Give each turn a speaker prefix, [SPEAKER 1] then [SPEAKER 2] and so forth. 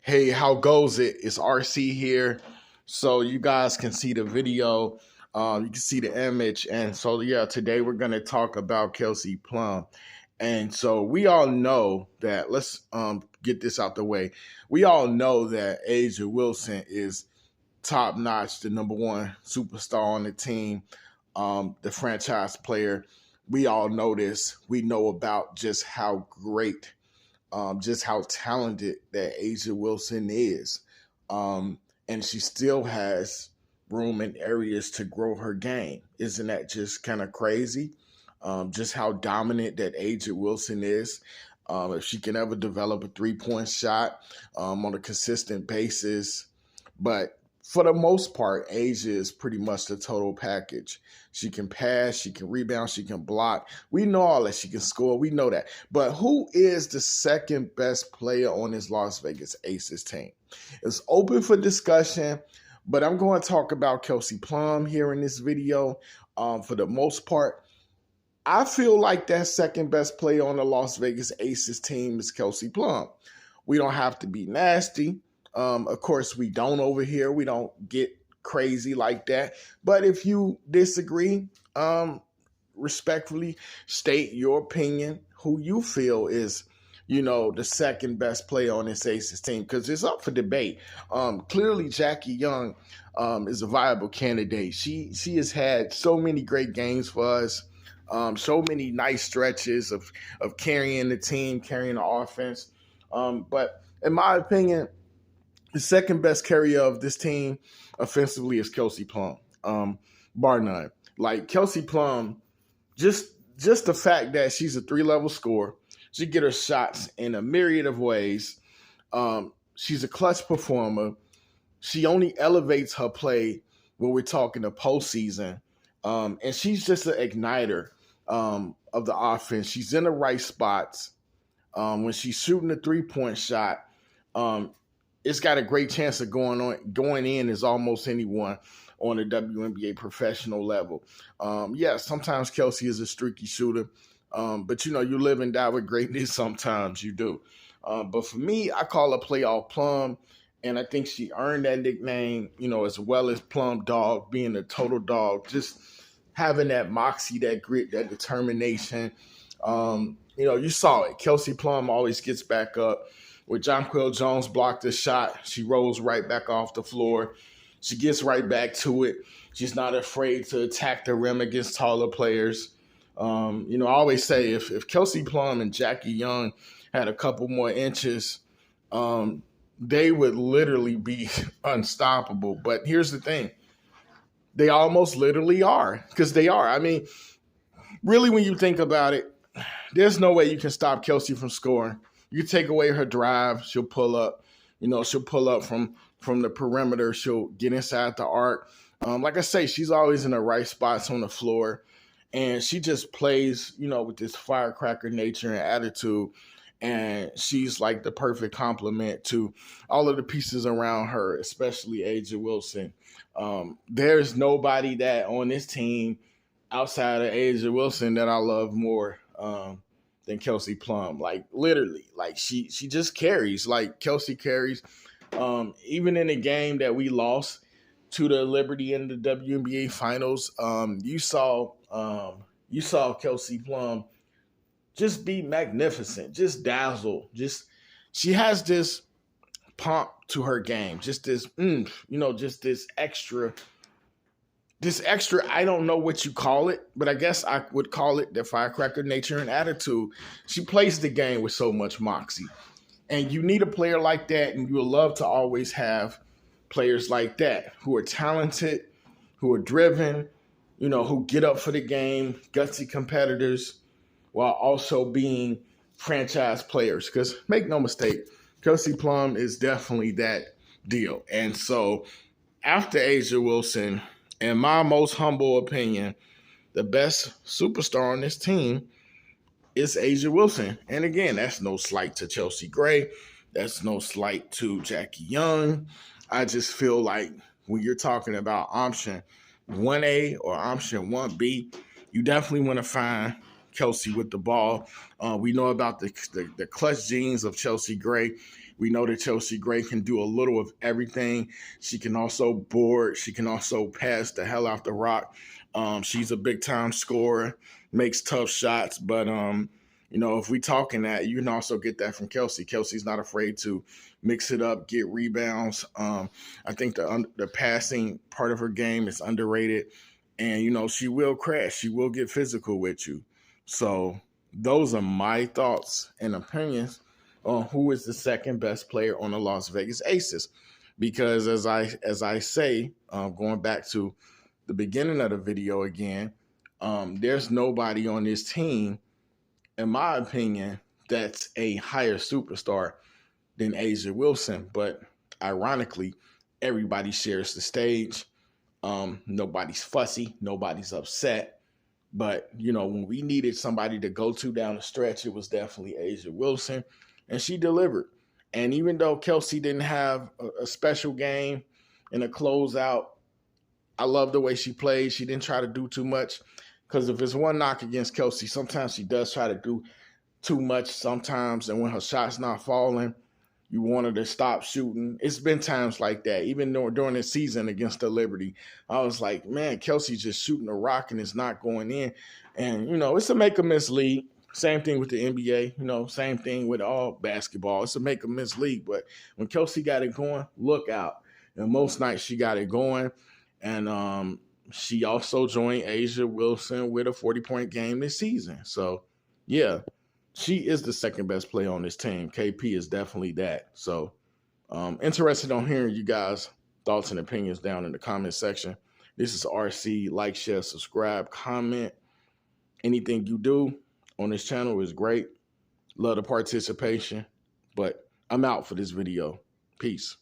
[SPEAKER 1] Hey, how goes it? It's RC here. So you guys can see the video. You can see the image. And so, yeah, today we're going to talk about Kelsey Plum. And so we all know that, let's get this out the way. We all know that A'ja Wilson is top notch, the number one superstar on the team, the franchise player. We all know this. We know about just how great just how talented that A'ja Wilson is. And she still has room and areas to grow her game. Isn't that just kind of crazy? Just how dominant that A'ja Wilson is. If she can ever develop a three-point shot on a consistent basis. But for the most part, A'ja is pretty much the total package. She can pass, she can rebound, she can block. We know all that. She can score. We know that. But who is the second best player on this Las Vegas Aces team? It's open for discussion, but I'm going to talk about Kelsey Plum here in this video. For the most part, I feel like that second best player on the Las Vegas Aces team is Kelsey Plum. We don't have to be nasty. Of course, we don't over here. We don't get crazy like that. But if you disagree, respectfully state your opinion, who you feel is, the second best player on this Aces team, because it's up for debate. Clearly, Jackie Young is a viable candidate. She has had so many great games for us, so many nice stretches of carrying the team, carrying the offense. But in my opinion, the second best carrier of this team offensively is Kelsey Plum, bar none. Like Kelsey Plum, just the fact that she's a three-level scorer, she get her shots in a myriad of ways. She's a clutch performer. She only elevates her play when we're talking the postseason, and she's just an igniter of the offense. She's in the right spots. When she's shooting a three-point shot, it's got a great chance of going in as almost anyone on the WNBA professional level. Sometimes Kelsey is a streaky shooter, but you live and die with greatness. Sometimes you do. But for me, I call her Playoff Plum, and I think she earned that nickname, as well as Plum Dog, being a total dog, just having that moxie, that grit, that determination. You saw it. Kelsey Plum always gets back up. When Jonquel Jones blocked the shot, she rolls right back off the floor. She gets right back to it. She's not afraid to attack the rim against taller players. I always say if Kelsey Plum and Jackie Young had a couple more inches, they would literally be unstoppable. But here's the thing. They almost literally are, because they are. I mean, really, when you think about it, there's no way you can stop Kelsey from scoring. You take away her drive, she'll pull up. She'll pull up from the perimeter. She'll get inside the arc. Like I say, she's always in the right spots on the floor. And she just plays, with this firecracker nature and attitude. And she's like the perfect complement to all of the pieces around her, especially A'ja Wilson. There's nobody that on this team outside of A'ja Wilson that I love more than Kelsey Plum. Like literally, like she just carries. Like Kelsey carries. Even in the game that we lost to the Liberty in the WNBA finals, you saw Kelsey Plum just be magnificent, just dazzle. She has this pomp to her game, just this, just this extra. I don't know what you call it, but I guess I would call it the firecracker nature and attitude. She plays the game with so much moxie. And you need a player like that, and you would love to always have players like that who are talented, who are driven, who get up for the game, gutsy competitors, while also being franchise players. Because make no mistake, Kelsey Plum is definitely that deal. And so after A'ja Wilson, in my most humble opinion, the best superstar on this team is A'ja Wilson. And again, that's no slight to Chelsea Gray. That's no slight to Jackie Young. I just feel like when you're talking about option 1A or option 1B, you definitely want to find Kelsey with the ball. We know about the clutch genes of Chelsea Gray. We know that Chelsea Gray can do a little of everything. She can also board. She can also pass the hell out the rock. She's a big-time scorer, makes tough shots. But, if we talking that, you can also get that from Kelsey. Kelsey's not afraid to mix it up, get rebounds. I think the passing part of her game is underrated. And, she will crash. She will get physical with you. So those are my thoughts and opinions on who is the second best player on the Las Vegas Aces. Because as I say, going back to the beginning of the video again, there's nobody on this team, in my opinion, that's a higher superstar than A'ja Wilson. But ironically, everybody shares the stage. Nobody's fussy. Nobody's upset. But, when we needed somebody to go to down the stretch, it was definitely A'ja Wilson. And she delivered. And even though Kelsey didn't have a special game in a closeout, I love the way she played. She didn't try to do too much. Because if it's one knock against Kelsey, sometimes she does try to do too much sometimes. And when her shot's not falling, you want her to stop shooting. It's been times like that. Even during the season against the Liberty, I was like, man, Kelsey's just shooting a rock and it's not going in. And, it's a make-or-miss league. Same thing with the NBA, same thing with all basketball. It's a make-or-miss league. But when Kelsey got it going, look out. And most nights she got it going. And she also joined A'ja Wilson with a 40-point game this season. So, yeah. She is the second best player on this team. KP is definitely that. So, interested on hearing you guys' thoughts and opinions down in the comment section. This is RC. Like, share, subscribe, comment. Anything you do on this channel is great. Love the participation. But I'm out for this video. Peace.